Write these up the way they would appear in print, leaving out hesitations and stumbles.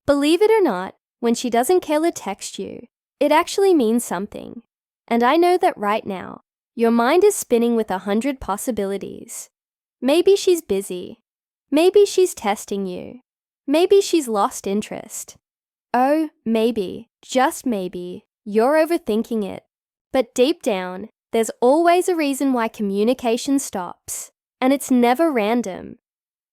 Believe it or not, when she doesn't care to text you, it actually means something. And I know that right now, your mind is spinning with 100 possibilities. Maybe she's busy. Maybe she's testing you. Maybe she's lost interest. Oh, maybe, just maybe, you're overthinking it. But deep down, there's always a reason why communication stops. And it's never random.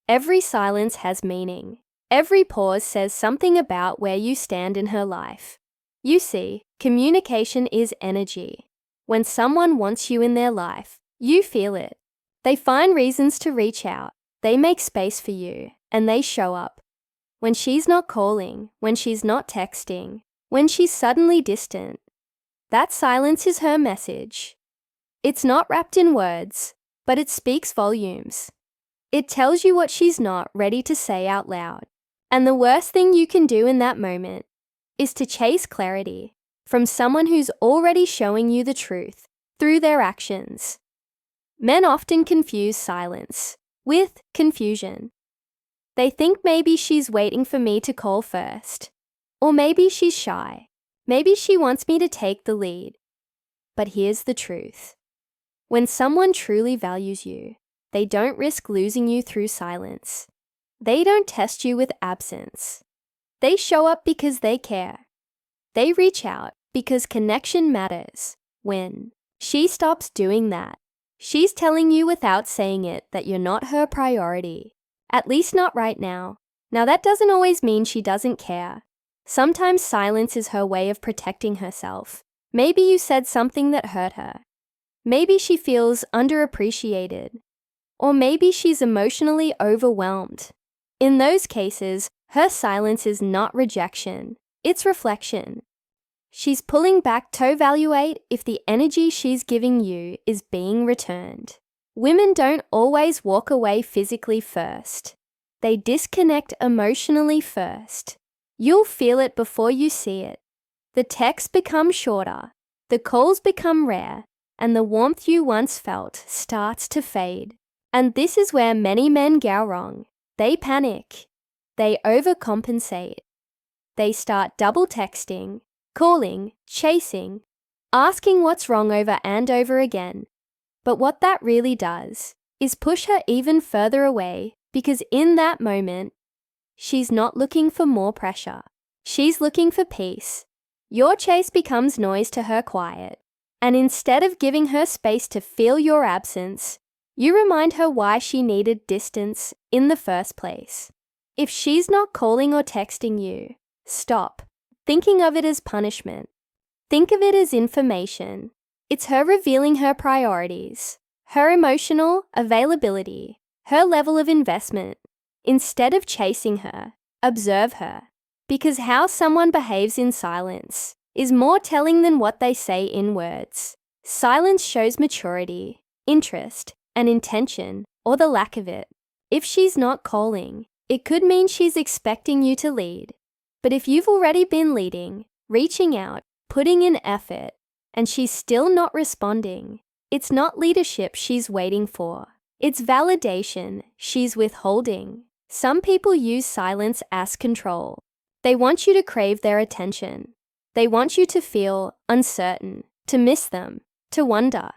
Every silence has meaning. Every pause says something about where you stand in her life. You see, communication is energy. When someone wants you in their life, you feel it. They find reasons to reach out. They make space for you, and they show up. When she's not calling, when she's not texting, when she's suddenly distant, that silence is her message. It's not wrapped in words, but it speaks volumes. It tells you what she's not ready to say out loud. And the worst thing you can do in that moment is to chase clarity from someone who's already showing you the truth through their actions. Men often confuse silence with confusion. They think maybe she's waiting for me to call first, or maybe she's shy. Maybe she wants me to take the lead. But here's the truth. When someone truly values you, they don't risk losing you through silence. They don't test you with absence. They show up because they care. They reach out because connection matters. When she stops doing that, she's telling you without saying it that you're not her priority. At least not right now. Now that doesn't always mean she doesn't care. Sometimes silence is her way of protecting herself. Maybe you said something that hurt her. Maybe she feels underappreciated. Or maybe she's emotionally overwhelmed. In those cases, her silence is not rejection. It's reflection. She's pulling back to evaluate if the energy she's giving you is being returned. Women don't always walk away physically first. They disconnect emotionally first. You'll feel it before you see it. The texts become shorter, the calls become rare, and the warmth you once felt starts to fade. And this is where many men go wrong. They panic. They overcompensate. They start double texting, calling, chasing, asking what's wrong over and over again. But what that really does is push her even further away, because in that moment, she's not looking for more pressure. She's looking for peace. Your chase becomes noise to her quiet. And instead of giving her space to feel your absence, you remind her why she needed distance in the first place. If she's not calling or texting you, stop thinking of it as punishment. Think of it as information. It's her revealing her priorities, her emotional availability, her level of investment. Instead of chasing her, observe her. Because how someone behaves in silence is more telling than what they say in words. Silence shows maturity, interest, and intention, or the lack of it. If she's not calling, it could mean she's expecting you to lead. But if you've already been leading, reaching out, putting in effort, and she's still not responding, it's not leadership she's waiting for. It's validation she's withholding. Some people use silence as control. They want you to crave their attention. They want you to feel uncertain, to miss them, to wonder.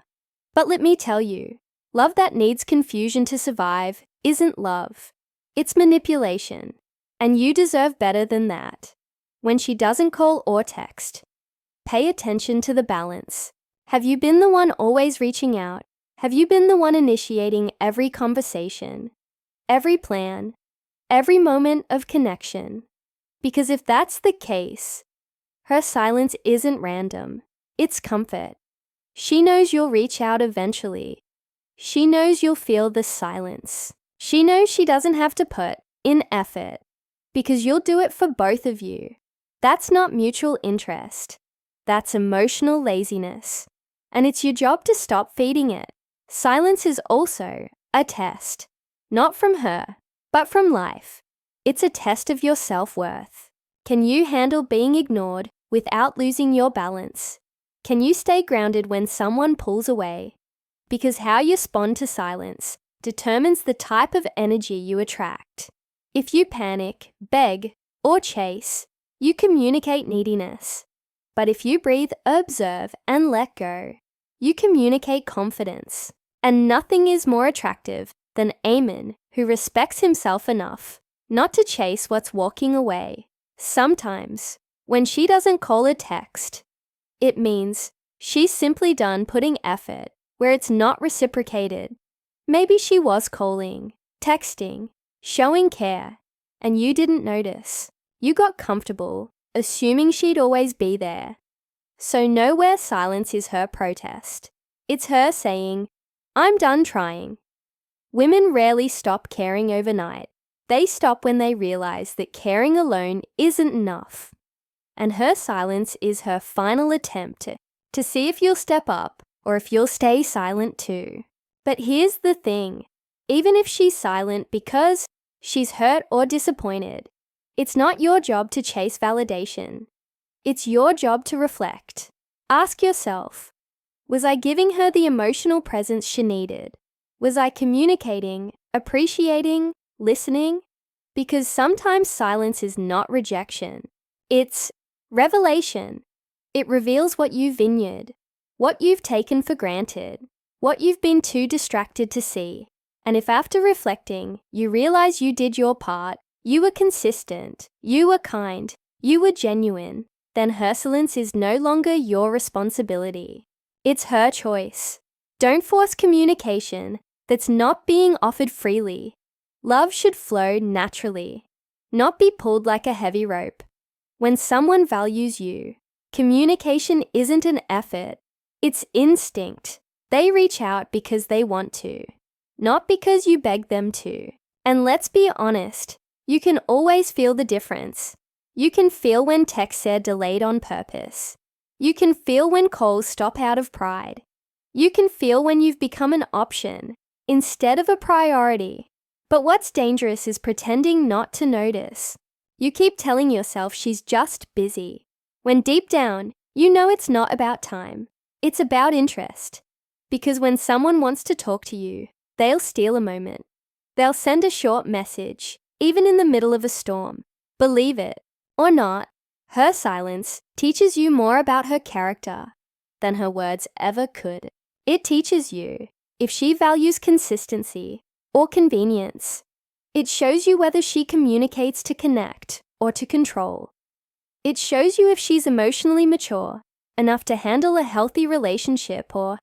But let me tell you, love that needs confusion to survive isn't love. It's manipulation. And you deserve better than that. When she doesn't call or text, pay attention to the balance. Have you been the one always reaching out? Have you been the one initiating every conversation, every plan, every moment of connection? Because if that's the case, her silence isn't random. It's comfort. She knows you'll reach out eventually. She knows you'll feel the silence. She knows she doesn't have to put in effort, because you'll do it for both of you. That's not mutual interest. That's emotional laziness. And it's your job to stop feeding it. Silence is also a test, not from her, but from life. It's a test of your self-worth. Can you handle being ignored without losing your balance? Can you stay grounded when someone pulls away? Because how you respond to silence determines the type of energy you attract. If you panic, beg, or chase, you communicate neediness. But if you breathe, observe, and let go, you communicate confidence. And nothing is more attractive than a man who respects himself enough not to chase what's walking away. Sometimes, when she doesn't call or text, it means she's simply done putting effort where it's not reciprocated. Maybe she was calling, texting, showing care, and you didn't notice. You got comfortable, assuming she'd always be there. So know where silence is her protest. It's her saying, "I'm done trying." Women rarely stop caring overnight. They stop when they realize that caring alone isn't enough. And her silence is her final attempt to see if you'll step up or if you'll stay silent too. But here's the thing. Even if she's silent because she's hurt or disappointed, it's not your job to chase validation. It's your job to reflect. Ask yourself, was I giving her the emotional presence she needed? Was I communicating, appreciating, listening? Because sometimes silence is not rejection. It's revelation. It reveals what you've vineyard, what you've taken for granted, what you've been too distracted to see. And if after reflecting, you realize you did your part, you were consistent, you were kind, you were genuine, then her silence is no longer your responsibility. It's her choice. Don't force communication that's not being offered freely. Love should flow naturally, not be pulled like a heavy rope. When someone values you, communication isn't an effort, it's instinct. They reach out because they want to, not because you beg them to. And let's be honest, you can always feel the difference. You can feel when texts are delayed on purpose. You can feel when calls stop out of pride. You can feel when you've become an option instead of a priority. But what's dangerous is pretending not to notice. You keep telling yourself she's just busy, when deep down, you know it's not about time. It's about interest. Because when someone wants to talk to you, they'll steal a moment. They'll send a short message, even in the middle of a storm. Believe it or not, her silence teaches you more about her character than her words ever could. It teaches you if she values consistency or convenience. It shows you whether she communicates to connect or to control. It shows you if she's emotionally mature enough to handle a healthy relationship or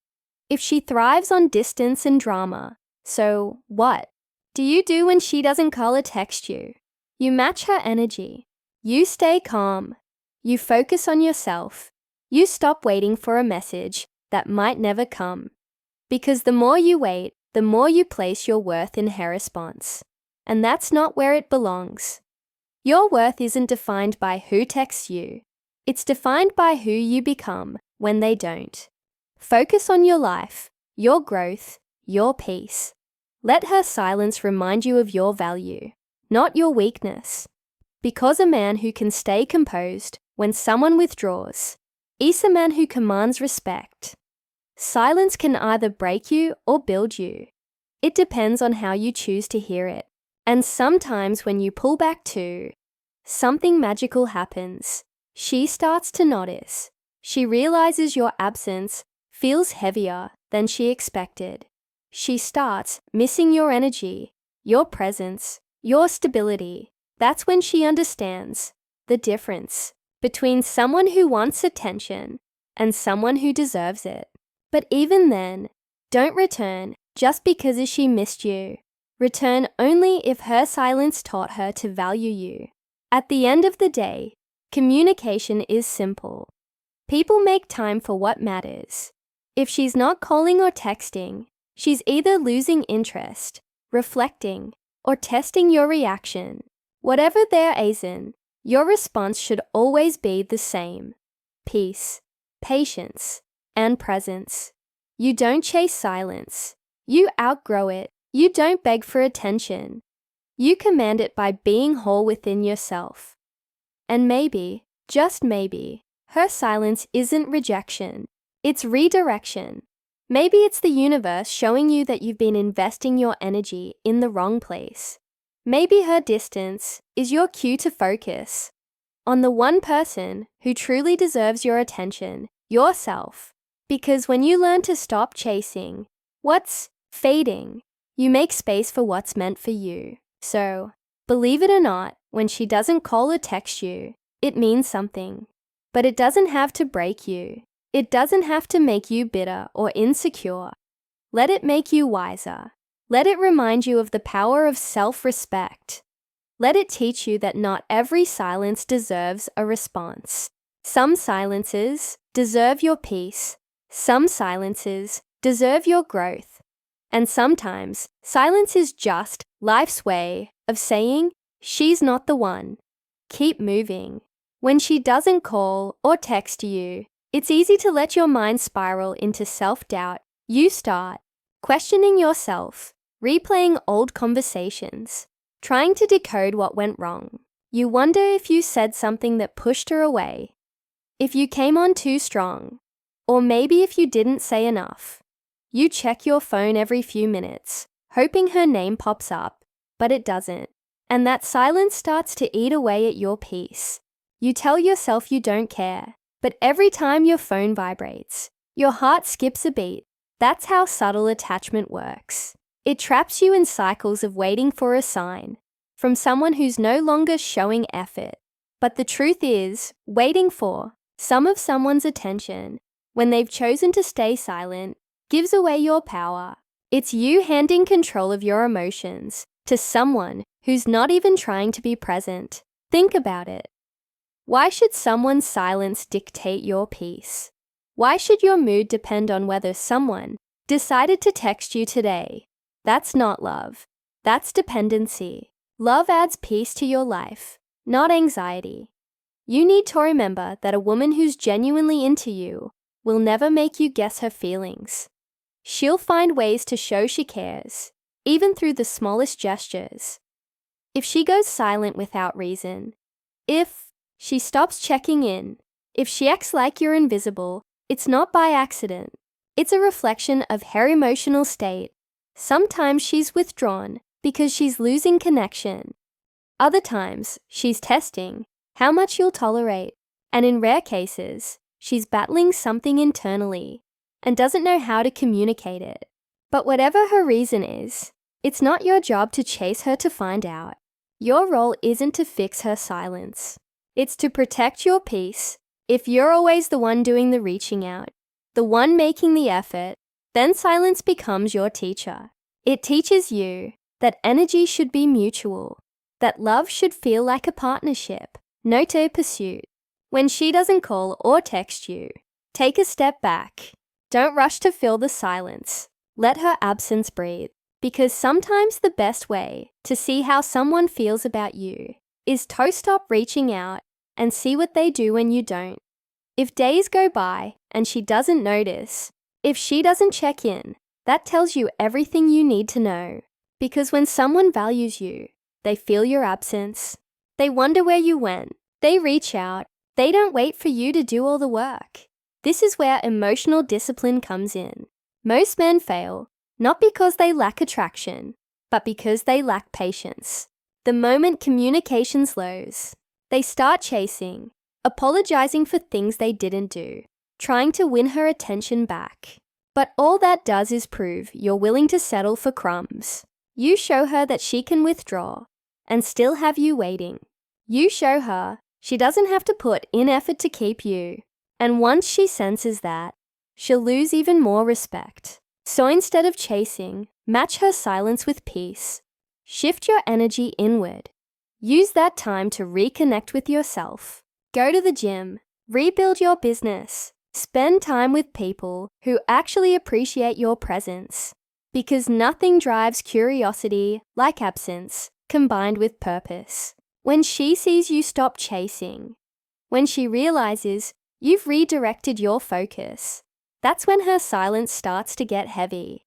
if she thrives on distance and drama. So what do you do when she doesn't call or text you? You match her energy. You stay calm. You focus on yourself. You stop waiting for a message that might never come. Because the more you wait, the more you place your worth in her response. And that's not where it belongs. Your worth isn't defined by who texts you. It's defined by who you become when they don't. Focus on your life, your growth, your peace. Let her silence remind you of your value, not your weakness. Because a man who can stay composed when someone withdraws is a man who commands respect. Silence can either break you or build you. It depends on how you choose to hear it. And sometimes when you pull back too, something magical happens. She starts to notice. She realizes your absence feels heavier than she expected. She starts missing your energy, your presence, your stability. That's when she understands the difference between someone who wants attention and someone who deserves it. But even then, don't return just because she missed you. Return only if her silence taught her to value you. At the end of the day, communication is simple. People make time for what matters. If she's not calling or texting, she's either losing interest, reflecting, or testing your reaction. Whatever there isn't, your response should always be the same: peace, patience, and presence. You don't chase silence. You outgrow it. You don't beg for attention. You command it by being whole within yourself. And maybe, just maybe, her silence isn't rejection. It's redirection. Maybe it's the universe showing you that you've been investing your energy in the wrong place. Maybe her distance is your cue to focus on the one person who truly deserves your attention, yourself. Because when you learn to stop chasing what's fading, you make space for what's meant for you. So, believe it or not, when she doesn't call or text you, it means something. But it doesn't have to break you. It doesn't have to make you bitter or insecure. Let it make you wiser. Let it remind you of the power of self-respect. Let it teach you that not every silence deserves a response. Some silences deserve your peace. Some silences deserve your growth. And sometimes, silence is just life's way of saying, she's not the one. Keep moving. When she doesn't call or text you, it's easy to let your mind spiral into self-doubt. You start questioning yourself, replaying old conversations, trying to decode what went wrong. You wonder if you said something that pushed her away, if you came on too strong, or maybe if you didn't say enough. You check your phone every few minutes, hoping her name pops up, but it doesn't. And that silence starts to eat away at your peace. You tell yourself you don't care, but every time your phone vibrates, your heart skips a beat. That's how subtle attachment works. It traps you in cycles of waiting for a sign from someone who's no longer showing effort. But the truth is, waiting for some of someone's attention when they've chosen to stay silent gives away your power. It's you handing control of your emotions to someone who's not even trying to be present. Think about it. Why should someone's silence dictate your peace? Why should your mood depend on whether someone decided to text you today? That's not love. That's dependency. Love adds peace to your life, not anxiety. You need to remember that a woman who's genuinely into you will never make you guess her feelings. She'll find ways to show she cares, even through the smallest gestures. If she goes silent without reason, if she stops checking in, if she acts like you're invisible, it's not by accident. It's a reflection of her emotional state. Sometimes she's withdrawn because she's losing connection. Other times, she's testing how much you'll tolerate. And in rare cases, she's battling something internally and doesn't know how to communicate it. But whatever her reason is, it's not your job to chase her to find out. Your role isn't to fix her silence. It's to protect your peace. If you're always the one doing the reaching out, the one making the effort, then silence becomes your teacher. It teaches you that energy should be mutual, that love should feel like a partnership, not a pursuit. When she doesn't call or text you, take a step back. Don't rush to fill the silence. Let her absence breathe, because sometimes the best way to see how someone feels about you is to stop reaching out and see what they do when you don't. If days go by and she doesn't notice, if she doesn't check in, that tells you everything you need to know. Because when someone values you, they feel your absence. They wonder where you went. They reach out. They don't wait for you to do all the work. This is where emotional discipline comes in. Most men fail, not because they lack attraction, but because they lack patience. The moment communication slows, they start chasing, apologizing for things they didn't do, trying to win her attention back. But all that does is prove you're willing to settle for crumbs. You show her that she can withdraw and still have you waiting. You show her she doesn't have to put in effort to keep you. And once she senses that, she'll lose even more respect. So instead of chasing, match her silence with peace. Shift your energy inward. Use that time to reconnect with yourself. Go to the gym. Rebuild your business. Spend time with people who actually appreciate your presence. Because nothing drives curiosity like absence combined with purpose. When she sees you stop chasing, when she realizes you've redirected your focus, that's when her silence starts to get heavy.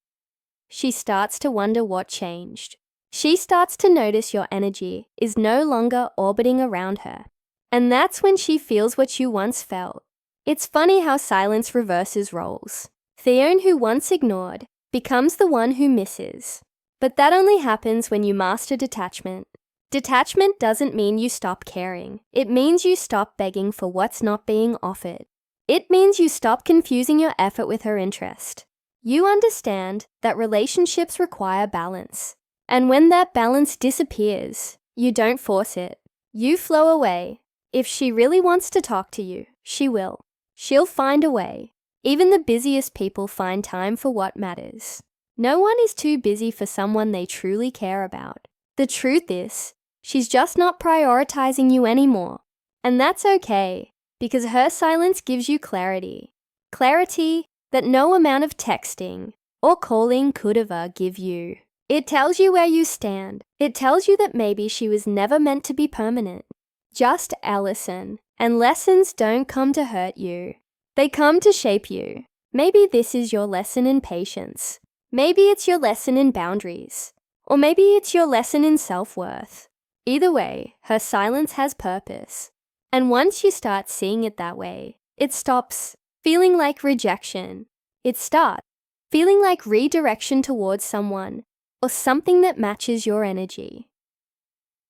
She starts to wonder what changed. She starts to notice your energy is no longer orbiting around her. And that's when she feels what you once felt. It's funny how silence reverses roles. Theon, who once ignored, becomes the one who misses. But that only happens when you master detachment. Detachment doesn't mean you stop caring. It means you stop begging for what's not being offered. It means you stop confusing your effort with her interest. You understand that relationships require balance. And when that balance disappears, you don't force it. You flow away. If she really wants to talk to you, she will. She'll find a way. Even the busiest people find time for what matters. No one is too busy for someone they truly care about. The truth is, she's just not prioritizing you anymore. And that's okay, because her silence gives you clarity. Clarity that no amount of texting or calling could ever give you. It tells you where you stand. It tells you that maybe she was never meant to be permanent. Just a lesson. And lessons don't come to hurt you. They come to shape you. Maybe this is your lesson in patience. Maybe it's your lesson in boundaries. Or maybe it's your lesson in self-worth. Either way, her silence has purpose. And once you start seeing it that way, it stops feeling like rejection. It starts feeling like redirection towards someone or something that matches your energy.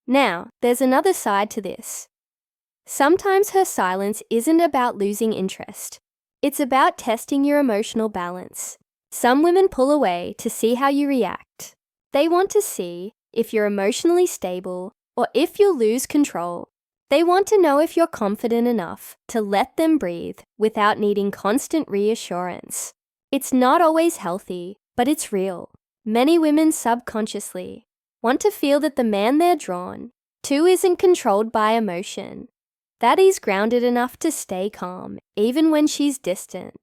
Now, there's another side to this. Sometimes her silence isn't about losing interest. It's about testing your emotional balance. Some women pull away to see how you react. They want to see if you're emotionally stable or if you'll lose control. They want to know if you're confident enough to let them breathe without needing constant reassurance. It's not always healthy, but it's real. Many women subconsciously want to feel that the man they're drawn to isn't controlled by emotion, that he's grounded enough to stay calm even when she's distant.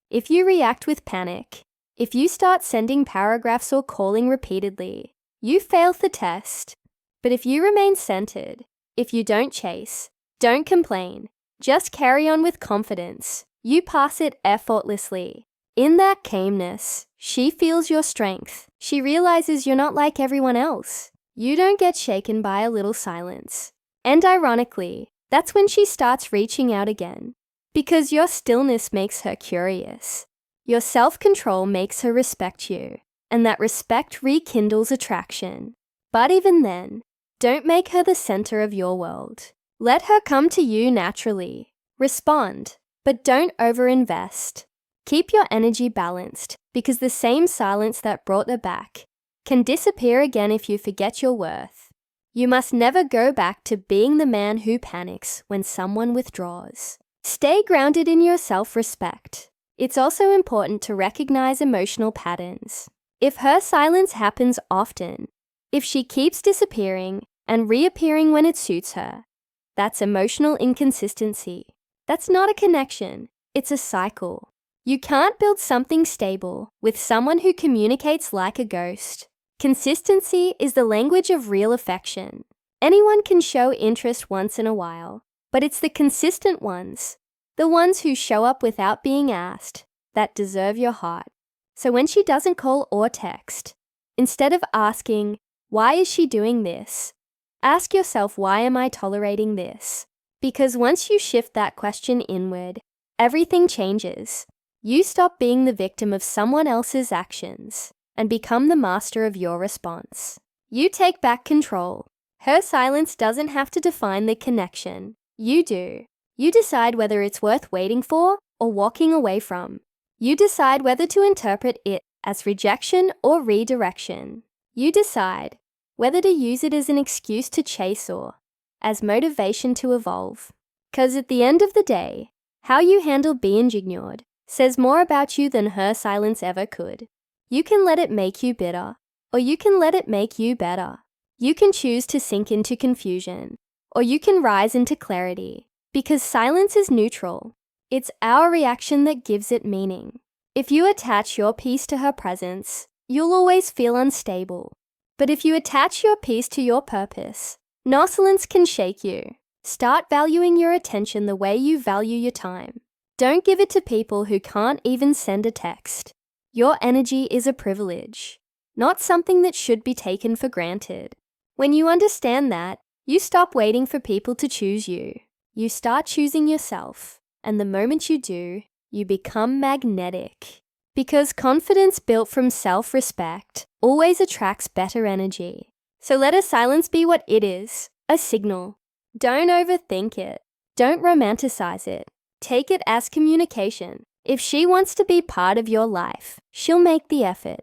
If you react with panic, if you start sending paragraphs or calling repeatedly, you fail the test. But if you remain centered, if you don't chase, don't complain, just carry on with confidence, you pass it effortlessly. In that calmness, she feels your strength. She realizes you're not like everyone else. You don't get shaken by a little silence. And ironically, that's when she starts reaching out again. Because your stillness makes her curious. Your self-control makes her respect you. And that respect rekindles attraction. But even then, don't make her the center of your world. Let her come to you naturally. Respond, but don't overinvest. Keep your energy balanced, because the same silence that brought her back can disappear again if you forget your worth. You must never go back to being the man who panics when someone withdraws. Stay grounded in your self-respect. It's also important to recognize emotional patterns. If her silence happens often, if she keeps disappearing and reappearing when it suits her, that's emotional inconsistency. That's not a connection, it's a cycle. You can't build something stable with someone who communicates like a ghost. Consistency is the language of real affection. Anyone can show interest once in a while, but it's the consistent ones, the ones who show up without being asked, that deserve your heart. So when she doesn't call or text, instead of asking, "Why is she doing this?" ask yourself, "Why am I tolerating this?" Because once you shift that question inward, everything changes. You stop being the victim of someone else's actions and become the master of your response. You take back control. Her silence doesn't have to define the connection. You do. You decide whether it's worth waiting for or walking away from. You decide whether to interpret it as rejection or redirection. You decide whether to use it as an excuse to chase or as motivation to evolve. 'Cause at the end of the day, how you handle being ignored says more about you than her silence ever could. You can let it make you bitter, or you can let it make you better. You can choose to sink into confusion, or you can rise into clarity, because silence is neutral. It's our reaction that gives it meaning. If you attach your peace to her presence, you'll always feel unstable. But if you attach your peace to your purpose, no silence can shake you. Start valuing your attention the way you value your time. Don't give it to people who can't even send a text. Your energy is a privilege, not something that should be taken for granted. When you understand that, you stop waiting for people to choose you. You start choosing yourself, and the moment you do, you become magnetic. Because confidence built from self-respect always attracts better energy. So let a silence be what it is, a signal. Don't overthink it. Don't romanticize it. Take it as communication. If she wants to be part of your life, she'll make the effort.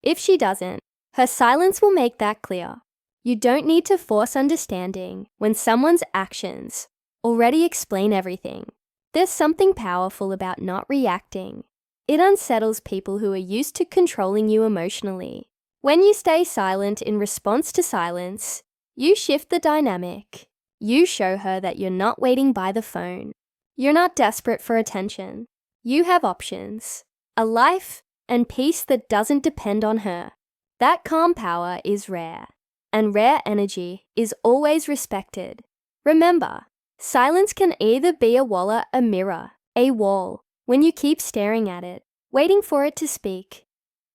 If she doesn't, her silence will make that clear. You don't need to force understanding when someone's actions already explain everything. There's something powerful about not reacting. It unsettles people who are used to controlling you emotionally. When you stay silent in response to silence, you shift the dynamic. You show her that you're not waiting by the phone. You're not desperate for attention. You have options, a life and peace that doesn't depend on her. That calm power is rare, and rare energy is always respected. Remember, silence can either be a mirror, a wall, when you keep staring at it, waiting for it to speak.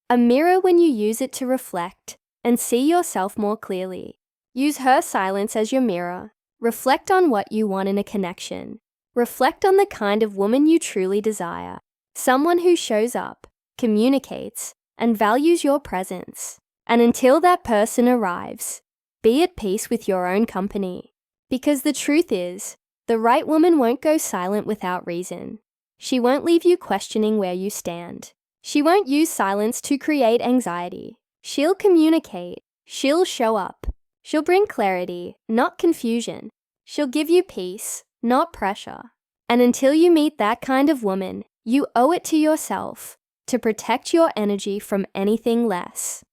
A mirror when you use it to reflect and see yourself more clearly. Use her silence as your mirror. Reflect on what you want in a connection. Reflect on the kind of woman you truly desire. Someone who shows up, communicates, and values your presence. And until that person arrives, be at peace with your own company. Because the truth is, the right woman won't go silent without reason. She won't leave you questioning where you stand. She won't use silence to create anxiety. She'll communicate. She'll show up. She'll bring clarity, not confusion. She'll give you peace, not pressure. And until you meet that kind of woman, you owe it to yourself to protect your energy from anything less.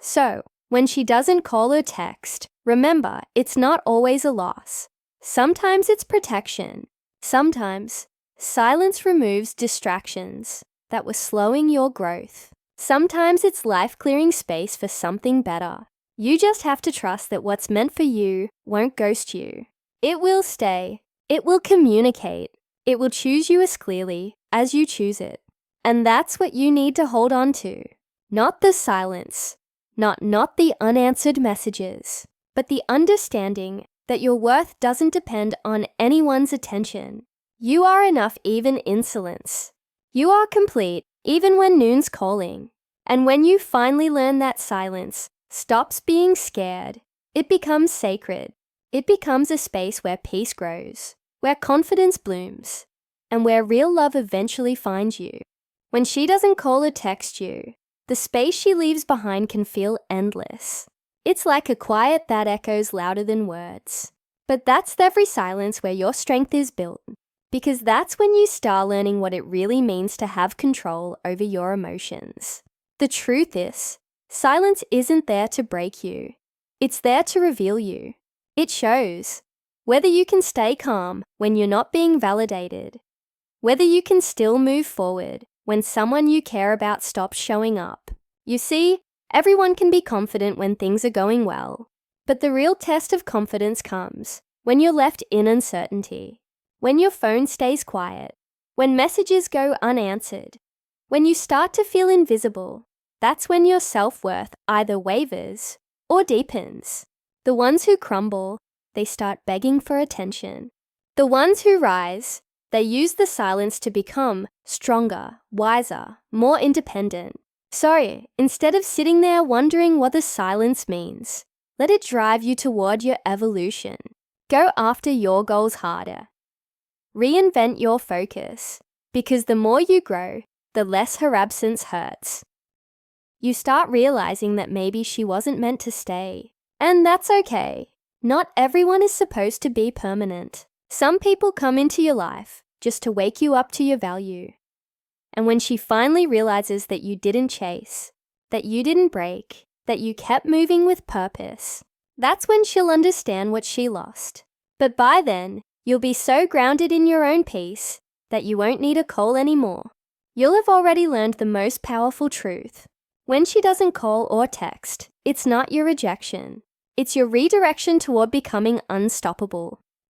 So, when she doesn't call or text, remember, it's not always a loss. Sometimes it's protection. Sometimes silence removes distractions that were slowing your growth. Sometimes it's life-clearing space for something better. You just have to trust that what's meant for you won't ghost you. It will stay. It will communicate. It will choose you as clearly as you choose it. And that's what you need to hold on to. Not the silence, not the unanswered messages, but the understanding that your worth doesn't depend on anyone's attention. You are enough even in silence. You are complete even when noon's calling. And when you finally learn that silence stops being scared, it becomes sacred. It becomes a space where peace grows, where confidence blooms, and where real love eventually finds you. When she doesn't call or text you, the space she leaves behind can feel endless. It's like a quiet that echoes louder than words. But that's every silence where your strength is built, because that's when you start learning what it really means to have control over your emotions. The truth is, silence isn't there to break you. It's there to reveal you. It shows whether you can stay calm when you're not being validated, whether you can still move forward when someone you care about stops showing up. You see, everyone can be confident when things are going well, but the real test of confidence comes when you're left in uncertainty, when your phone stays quiet, when messages go unanswered, when you start to feel invisible. That's when your self-worth either wavers or deepens. The ones who crumble, they start begging for attention. The ones who rise, they use the silence to become stronger, wiser, more independent. So, instead of sitting there wondering what the silence means, let it drive you toward your evolution. Go after your goals harder. Reinvent your focus, because the more you grow, the less her absence hurts. You start realizing that maybe she wasn't meant to stay. And that's okay. Not everyone is supposed to be permanent. Some people come into your life just to wake you up to your value. And when she finally realizes that you didn't chase, that you didn't break, that you kept moving with purpose, that's when she'll understand what she lost. But by then, you'll be so grounded in your own peace that you won't need a call anymore. You'll have already learned the most powerful truth. When she doesn't call or text, it's not your rejection. It's your redirection toward becoming unstoppable.